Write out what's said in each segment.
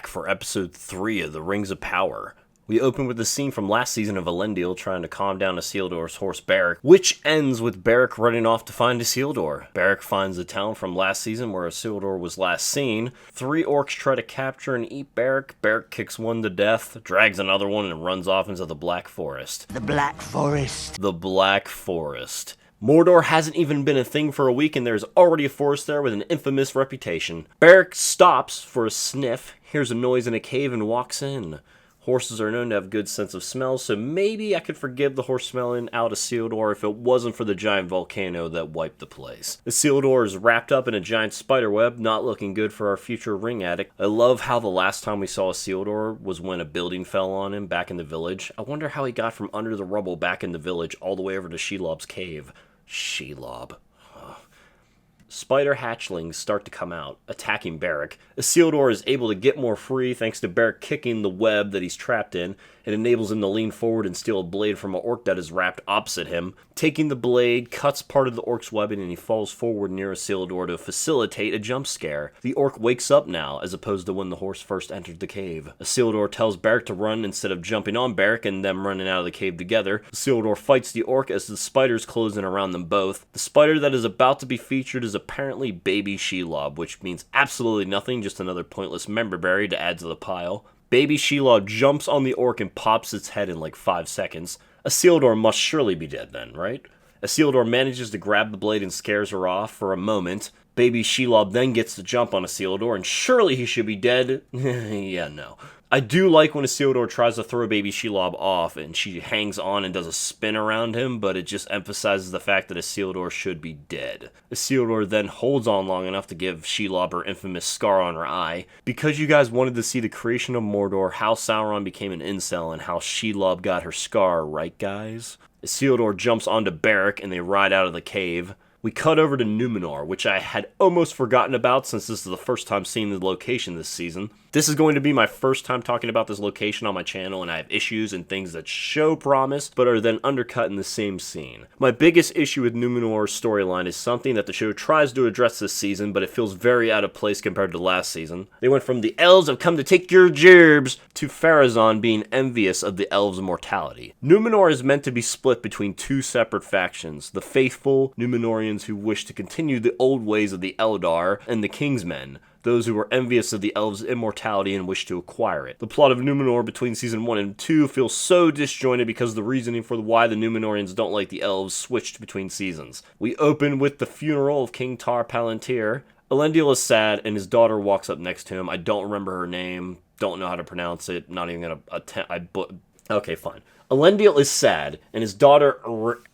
back for episode 3 of The Rings of Power. We open with the scene from last season of Elendil trying to calm down Isildur's horse Beric, which ends with Beric running off to find Isildur. Beric finds the town from last season where Isildur was last seen. 3 orcs try to capture and eat Beric. Beric kicks one to death, drags another one, and runs off into the Black Forest. The Black Forest. The Black Forest. Mordor hasn't even been a thing for a week and there's already a forest there with an infamous reputation. Beric stops for a sniff, hears a noise in a cave and walks in. Horses are known to have good sense of smell, so maybe I could forgive the horse smelling out Isildur if it wasn't for the giant volcano that wiped the place. Isildur is wrapped up in a giant spiderweb, not looking good for our future ring addict. I love how the last time we saw Isildur was when a building fell on him back in the village. I wonder how he got from under the rubble back in the village all the way over to Shelob's cave. Shelob. Spider hatchlings start to come out, attacking Beric. Isildur is able to get more free thanks to Beric kicking the web that he's trapped in. It enables him to lean forward and steal a blade from an orc that is wrapped opposite him. Taking the blade, cuts part of the orc's webbing and he falls forward near Isildur to facilitate a jump scare. The orc wakes up now, as opposed to when the horse first entered the cave. Isildur tells Beric to run instead of jumping on Beric and them running out of the cave together. Isildur fights the orc as the spiders close in around them both. The spider that is about to be featured is apparently baby Shelob, which means absolutely nothing, just another pointless Memberberry to add to the pile. Baby Shelob jumps on the orc and pops its head in like 5 seconds. Isildur must surely be dead then, right? Isildur manages to grab the blade and scares her off for a moment. Baby Shelob then gets the jump on Isildur, and surely he should be dead. Yeah, no. I do like when Isildur tries to throw Baby Shelob off and she hangs on and does a spin around him, but it just emphasizes the fact that Isildur should be dead. Isildur then holds on long enough to give Shelob her infamous scar on her eye. Because you guys wanted to see the creation of Mordor, how Sauron became an incel, and how Shelob got her scar, right guys? Isildur jumps onto Beric and they ride out of the cave. We cut over to Numenor, which I had almost forgotten about since this is the first time seeing the location this season. This is going to be my first time talking about this location on my channel, and I have issues and things that show promise, but are then undercut in the same scene. My biggest issue with Numenor's storyline is something that the show tries to address this season, but it feels very out of place compared to last season. They went from the elves have come to take your gerbs to Pharazon being envious of the elves' immortality. Numenor is meant to be split between 2 separate factions, the faithful Numenorians who wish to continue the old ways of the Eldar, and the Kingsmen, those who are envious of the elves' immortality and wish to acquire it. The plot of Numenor between season 1 and 2 feels so disjointed because the reasoning for why the Numenorians don't like the elves switched between seasons. We open with the funeral of King Tar-Palantir. Elendil is sad and his daughter walks up next to him. I don't remember her name, don't know how to pronounce it, not even gonna attempt. Okay, fine. Elendil is sad and his daughter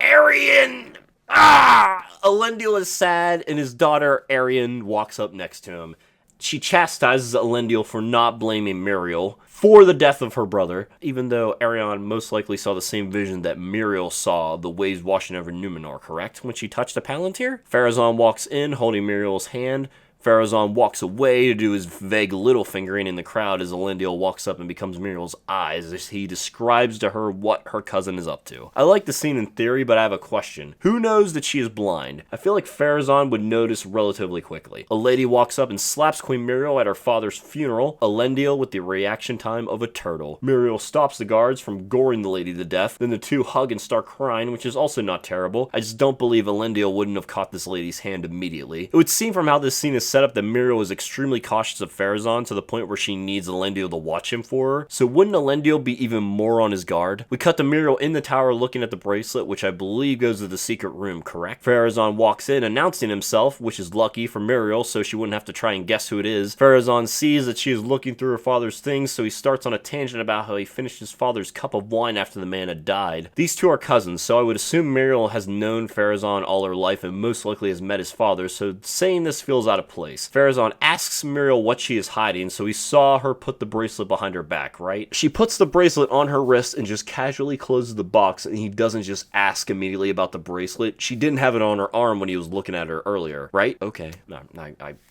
Arian. Elendil is sad, and his daughter, Arian, walks up next to him. She chastises Elendil for not blaming Miriel for the death of her brother, even though Arian most likely saw the same vision that Miriel saw, the waves washing over Numenor, correct? When she touched a Palantir? Pharazon walks in, holding Miriel's hand. Pharazon walks away to do his vague little fingering in the crowd as Elendil walks up and becomes Miriel's eyes as he describes to her what her cousin is up to. I like the scene in theory, but I have a question. Who knows that she is blind? I feel like Pharazon would notice relatively quickly. A lady walks up and slaps Queen Miriel at her father's funeral, Elendil with the reaction time of a turtle. Miriel stops the guards from goring the lady to death, then the two hug and start crying, which is also not terrible. I just don't believe Elendil wouldn't have caught this lady's hand immediately. It would seem from how this scene is set up that Miriel is extremely cautious of Pharazon to the point where she needs Elendil to watch him for her. So wouldn't Elendil be even more on his guard? We cut to Miriel in the tower looking at the bracelet, which I believe goes to the secret room, correct? Pharazon walks in announcing himself, which is lucky for Miriel so she wouldn't have to try and guess who it is. Pharazon sees that she is looking through her father's things, so he starts on a tangent about how he finished his father's cup of wine after the man had died. These two are cousins, so I would assume Miriel has known Pharazon all her life and most likely has met his father, so saying this feels out of place. Pharazon asks Miriel what she is hiding, so he saw her put the bracelet behind her back, right? She puts the bracelet on her wrist and just casually closes the box, and he doesn't just ask immediately about the bracelet. She didn't have it on her arm when he was looking at her earlier, right? Okay, no,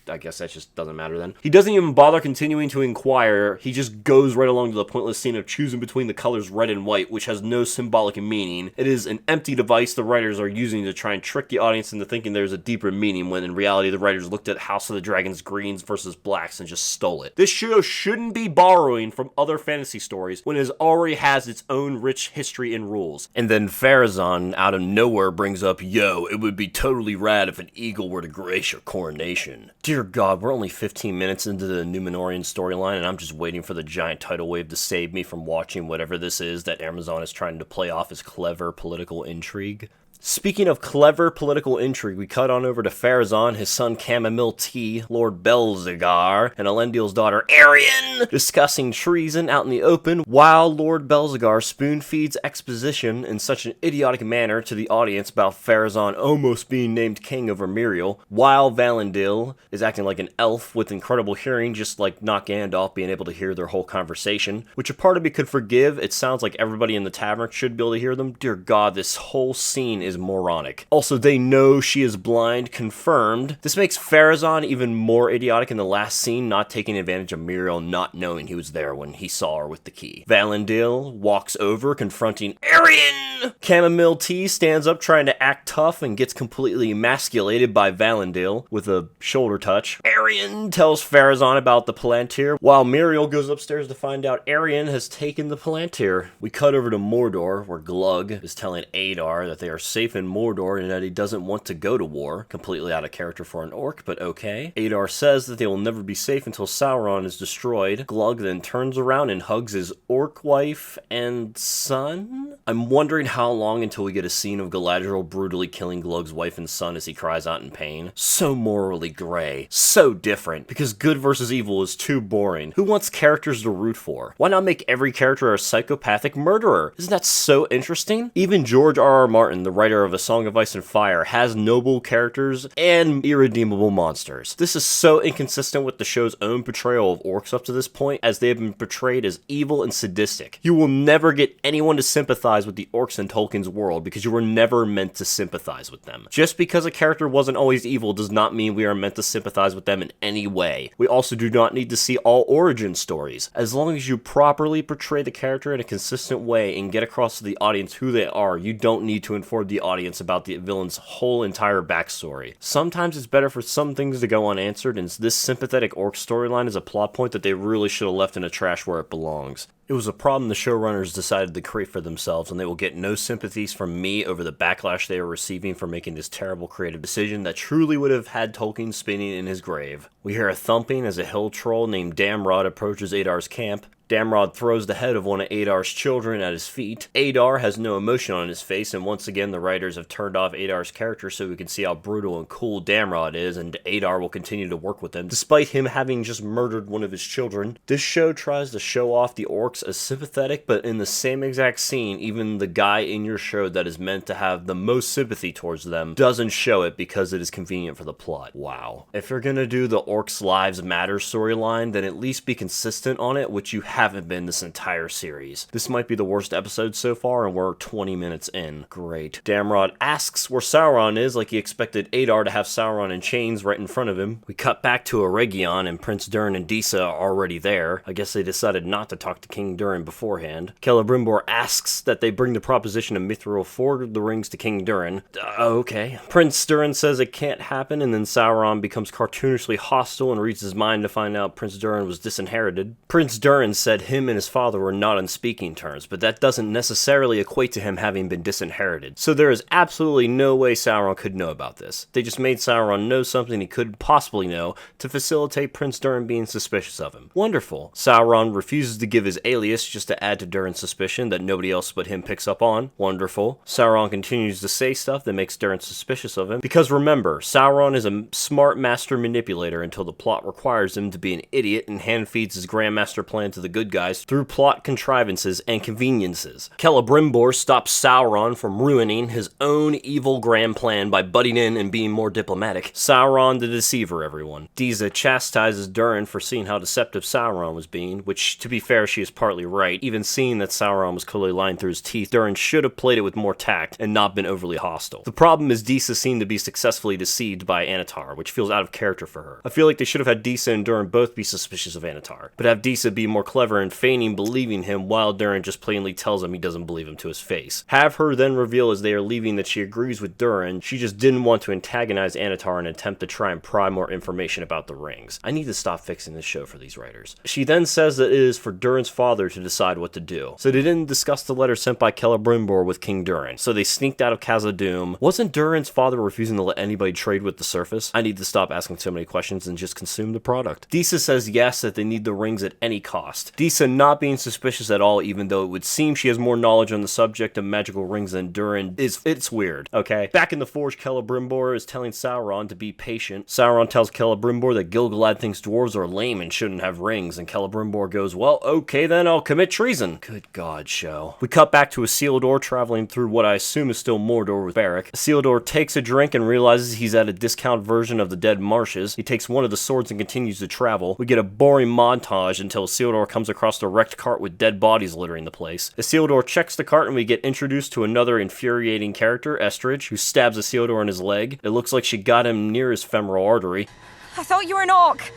I guess that just doesn't matter then. He doesn't even bother continuing to inquire, he just goes right along to the pointless scene of choosing between the colors red and white, which has no symbolic meaning. It is an empty device the writers are using to try and trick the audience into thinking there's a deeper meaning, when in reality the writers looked at how House of the Dragon's greens versus blacks and just stole it. This show shouldn't be borrowing from other fantasy stories when it already has its own rich history and rules. And then Pharazon out of nowhere brings up, yo, it would be totally rad if an eagle were to grace your coronation. Dear God, we're only 15 minutes into the Numenorian storyline and I'm just waiting for the giant tidal wave to save me from watching whatever this is that Amazon is trying to play off as clever political intrigue. Speaking of clever political intrigue, we cut on over to Pharazon, his son Chamomile Tea, Lord Belzegar, and Elendil's daughter Eregion discussing treason out in the open, while Lord Belzegar spoon-feeds exposition in such an idiotic manner to the audience about Pharazon almost being named king over Miriel, while Valandil is acting like an elf with incredible hearing, just like not Gandalf being able to hear their whole conversation, which a part of me could forgive. It sounds like everybody in the tavern should be able to hear them. Dear God, this whole scene is moronic. Also, they know she is blind, confirmed. This makes Pharazon even more idiotic in the last scene, not taking advantage of Miriel not knowing he was there when he saw her with the key. Valandil walks over, confronting Eregion! Chamomile Tea stands up trying to act tough and gets completely emasculated by Valandil with a shoulder touch. Eregion tells Pharazon about the Palantir, while Miriel goes upstairs to find out Eregion has taken the Palantir. We cut over to Mordor, where Glug is telling Adar that they are safe in Mordor and that he doesn't want to go to war. Completely out of character for an orc, but okay. Adar says that they will never be safe until Sauron is destroyed. Glug then turns around and hugs his orc wife and son? I'm wondering how long until we get a scene of Galadriel brutally killing Glug's wife and son as he cries out in pain. So morally gray. So different. Because good versus evil is too boring. Who wants characters to root for? Why not make every character a psychopathic murderer? Isn't that so interesting? Even George R.R. Martin, the writer of A Song of Ice and Fire, has noble characters and irredeemable monsters. This is so inconsistent with the show's own portrayal of orcs up to this point, as they have been portrayed as evil and sadistic. You will never get anyone to sympathize with the orcs in Tolkien's world because you were never meant to sympathize with them. Just because a character wasn't always evil does not mean we are meant to sympathize with them in any way. We also do not need to see all origin stories. As long as you properly portray the character in a consistent way and get across to the audience who they are, you don't need to inform the audience about the villain's whole entire backstory. Sometimes it's better for some things to go unanswered, and this sympathetic orc storyline is a plot point that they really should have left in the trash where it belongs. It was a problem the showrunners decided to create for themselves, and they will get no sympathies from me over the backlash they are receiving for making this terrible creative decision that truly would have had Tolkien spinning in his grave. We hear a thumping as a hill troll named Damrod approaches Adar's camp. Damrod throws the head of one of Adar's children at his feet. Adar has no emotion on his face, and once again the writers have turned off Adar's character so we can see how brutal and cool Damrod is, and Adar will continue to work with him, despite him having just murdered one of his children. This show tries to show off the orcs as sympathetic, but in the same exact scene, even the guy in your show that is meant to have the most sympathy towards them doesn't show it because it is convenient for the plot. Wow. If you're gonna do the Orcs Lives Matter storyline, then at least be consistent on it, which you haven't been this entire series. This might be the worst episode so far, and we're 20 minutes in. Great. Damrod asks where Sauron is, like he expected Adar to have Sauron in chains right in front of him. We cut back to Eregion, and Prince Durin and Disa are already there. I guess they decided not to talk to King Durin beforehand. Celebrimbor asks that they bring the proposition of Mithril for the rings to King Durin. Okay. Prince Durin says it can't happen, and then Sauron becomes cartoonishly hostile and reads his mind to find out Prince Durin was disinherited. Prince Durin said him and his father were not on speaking terms, but that doesn't necessarily equate to him having been disinherited. So there is absolutely no way Sauron could know about this. They just made Sauron know something he could possibly know to facilitate Prince Durin being suspicious of him. Wonderful. Sauron refuses to give his alias just to add to Durin's suspicion that nobody else but him picks up on. Wonderful. Sauron continues to say stuff that makes Durin suspicious of him, because remember, Sauron is a smart master manipulator until the plot requires him to be an idiot and hand feeds his grandmaster plan to the good guys through plot contrivances and conveniences. Celebrimbor stops Sauron from ruining his own evil grand plan by butting in and being more diplomatic. Sauron the Deceiver, everyone. Disa chastises Durin for seeing how deceptive Sauron was being, which, to be fair, she is partly right. Even seeing that Sauron was clearly lying through his teeth, Durin should have played it with more tact and not been overly hostile. The problem is Disa seemed to be successfully deceived by Anatar, which feels out of character for her. I feel like they should have had Disa and Durin both be suspicious of Anatar, but have Disa be more clever clever in feigning believing him while Durin just plainly tells him he doesn't believe him to his face. Have her then reveal as they are leaving that she agrees with Durin, she just didn't want to antagonize Annatar in an attempt to try and pry more information about the rings. I need to stop fixing this show for these writers. She then says that it is for Durin's father to decide what to do. So they didn't discuss the letter sent by Celebrimbor with King Durin. So they sneaked out of Khazad-dum. Wasn't Durin's father refusing to let anybody trade with the surface? I need to stop asking so many questions and just consume the product. Disa says yes, that they need the rings at any cost. Disa not being suspicious at all, even though it would seem she has more knowledge on the subject of magical rings than Durin. It's weird, okay? Back in the Forge, Celebrimbor is telling Sauron to be patient. Sauron tells Celebrimbor that Gil-galad thinks dwarves are lame and shouldn't have rings, and Celebrimbor goes, well, okay then, I'll commit treason. Good God, show. We cut back to Isildur traveling through what I assume is still Mordor with Beric. Isildur takes a drink and realizes he's at a discount version of the Dead Marshes. He takes one of the swords and continues to travel. We get a boring montage until Isildur comes across a wrecked cart with dead bodies littering the place. Isildur checks the cart and we get introduced to another infuriating character, Estridge, who stabs Isildur in his leg. It looks like she got him near his femoral artery. I thought you were an orc.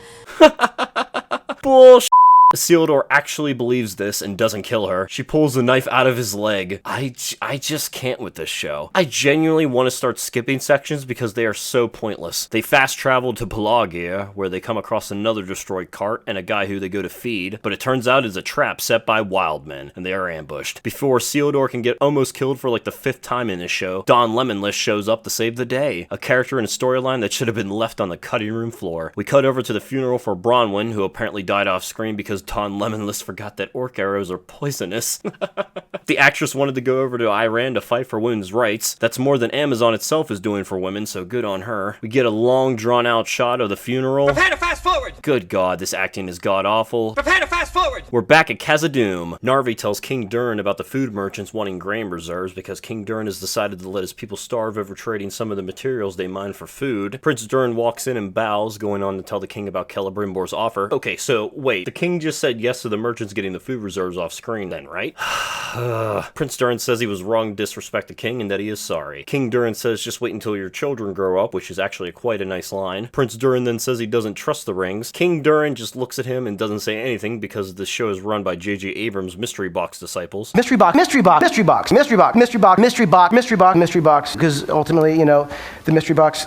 Bullshit. Isildur actually believes this and doesn't kill her. She pulls the knife out of his leg. I just can't with this show. I genuinely want to start skipping sections because they are so pointless. They fast travel to Pelargir, where they come across another destroyed cart and a guy who they go to feed, but it turns out it's a trap set by wild men, and they are ambushed. Before Isildur can get almost killed for like the 5th time in this show, Don Lemonless shows up to save the day. A character in a storyline that should have been left on the cutting room floor. We cut over to the funeral for Bronwyn, who apparently died off screen because Don Lemonless forgot that orc arrows are poisonous. The actress wanted to go over to Iran to fight for women's rights. That's more than Amazon itself is doing for women, so good on her. We get a long, drawn-out shot of the funeral. Prepare to fast forward! Good God, this acting is god-awful. Prepare to fast forward! We're back at Khazad-dum. Narvi tells King Durin about the food merchants wanting grain reserves because King Durin has decided to let his people starve over trading some of the materials they mine for food. Prince Durin walks in and bows, going on to tell the king about Celebrimbor's offer. Okay, so wait, the king just said yes to the merchants getting the food reserves off screen then, right? Prince Durin says he was wrong to disrespect the king and that he is sorry. King Durin says just wait until your children grow up, which is actually quite a nice line. Prince Durin then says he doesn't trust the rings. King Durin just looks at him and doesn't say anything because this show is run by J.J. Abrams' Mystery Box disciples. Mystery box, mystery box, mystery box, mystery box, mystery box, mystery box, mystery box, mystery box, because ultimately, you know, the mystery box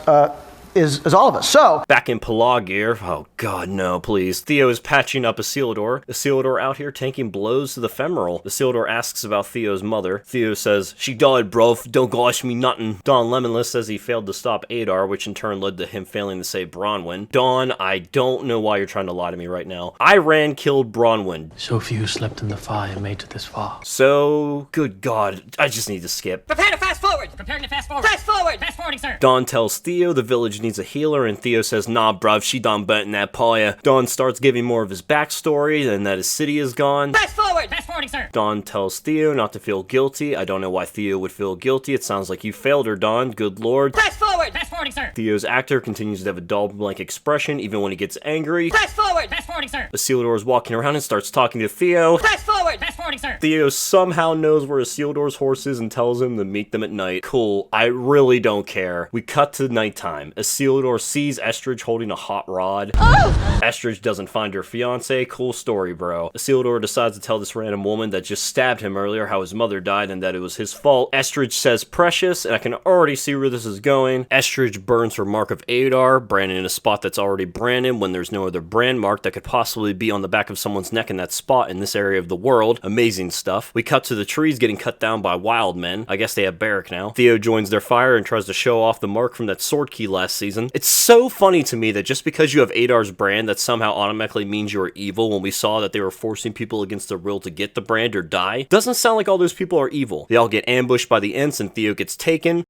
is all of us. So back in Pelargir, oh god no, please. Theo is patching up Isildur. Isildur out here taking blows to the femoral. Isildur asks about Theo's mother. Theo says, she died, bruv, don't go ask me nothing. Don Lemonless says he failed to stop Adar, which in turn led to him failing to save Bronwyn. Don, I don't know why you're trying to lie to me right now. Iran killed Bronwyn. So few slept in the fire and made it this far. So, good god, I just need to skip. Prepare to fast forward! Preparing to fast forward. Fast forward! Fast forwarding, sir. Don tells Theo the village needs a healer, and Theo says, nah, bruv, she done burnt in that pyre. Don starts giving more of his backstory, and that his city is gone. Fast forward! Fast forwarding, sir. Don tells Theo not to feel guilty. I don't know why Theo would feel guilty. It sounds like you failed her, Don. Good lord. Fast forward! Fast forwarding, sir. Theo's actor continues to have a dull, blank expression, even when he gets angry. Fast forward! Fast forwarding, sir. Isildur is walking around and starts talking to Theo. Fast forward! Fast forwarding, sir. Theo somehow knows where Isildur's horse is and tells him to meet them at night. Cool, I really don't care. We cut to nighttime. Isildur sees Estridge holding a hot rod. Oh! Estridge doesn't find her fiance. Cool story, bro. Isildur decides to tell this random woman that just stabbed him earlier how his mother died and that it was his fault. Estridge says precious, and I can already see where this is going. Estridge burns her mark of Adar, branding in a spot that's already branded when there's no other brand mark that could possibly be on the back of someone's neck in that spot in this area of the world. Amazing stuff. We cut to the trees getting cut down by wild men. I guess they have Beric now. Theo joins their fire and tries to show off the mark from that sword key last season. It's so funny to me that just because you have Adar's brand, that somehow automatically means you're evil when we saw that they were forcing people against their will to get the brand or die. Doesn't sound like all those people are evil. They all get ambushed by the Ents and Theo gets taken.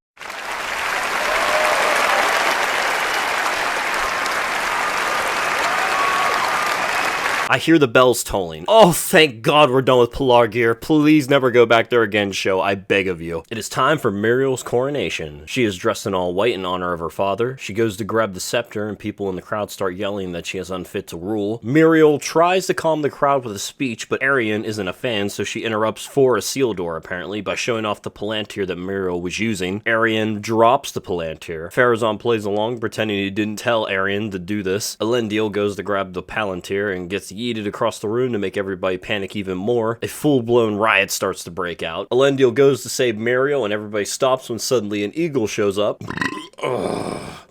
I hear the bells tolling. Oh, thank God we're done with Pelargir. Please never go back there again, show. I beg of you. It is time for Muriel's coronation. She is dressed in all white in honor of her father. She goes to grab the scepter and people in the crowd start yelling that she is unfit to rule. Muriel tries to calm the crowd with a speech, but Eregion isn't a fan, so she interrupts for Isildur, apparently, by showing off the Palantir that Muriel was using. Eregion drops the Palantir. Pharazon plays along, pretending he didn't tell Eregion to do this. Elendil goes to grab the Palantir and gets yeeted across the room to make everybody panic even more. A full-blown riot starts to break out. Elendil goes to save Muriel, and everybody stops when suddenly an eagle shows up.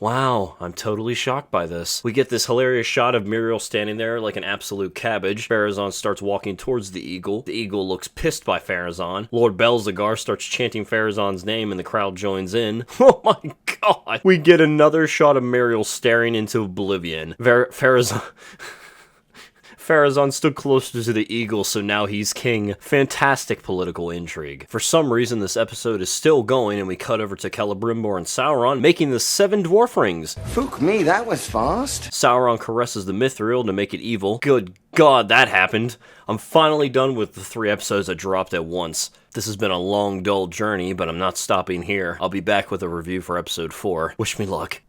Wow, I'm totally shocked by this. We get this hilarious shot of Muriel standing there like an absolute cabbage. Pharazon starts walking towards the eagle. The eagle looks pissed by Pharazon. Lord Belzegar starts chanting Pharazon's name and the crowd joins in. Oh my god! We get another shot of Muriel staring into oblivion. Pharazon stood closer to the eagle, so now he's king. Fantastic political intrigue. For some reason, this episode is still going, and we cut over to Celebrimbor and Sauron making the 7 dwarf rings. Fook me, that was fast. Sauron caresses the Mithril to make it evil. Good God, that happened. I'm finally done with the 3 episodes that dropped at once. This has been a long, dull journey, but I'm not stopping here. I'll be back with a review for episode 4. Wish me luck.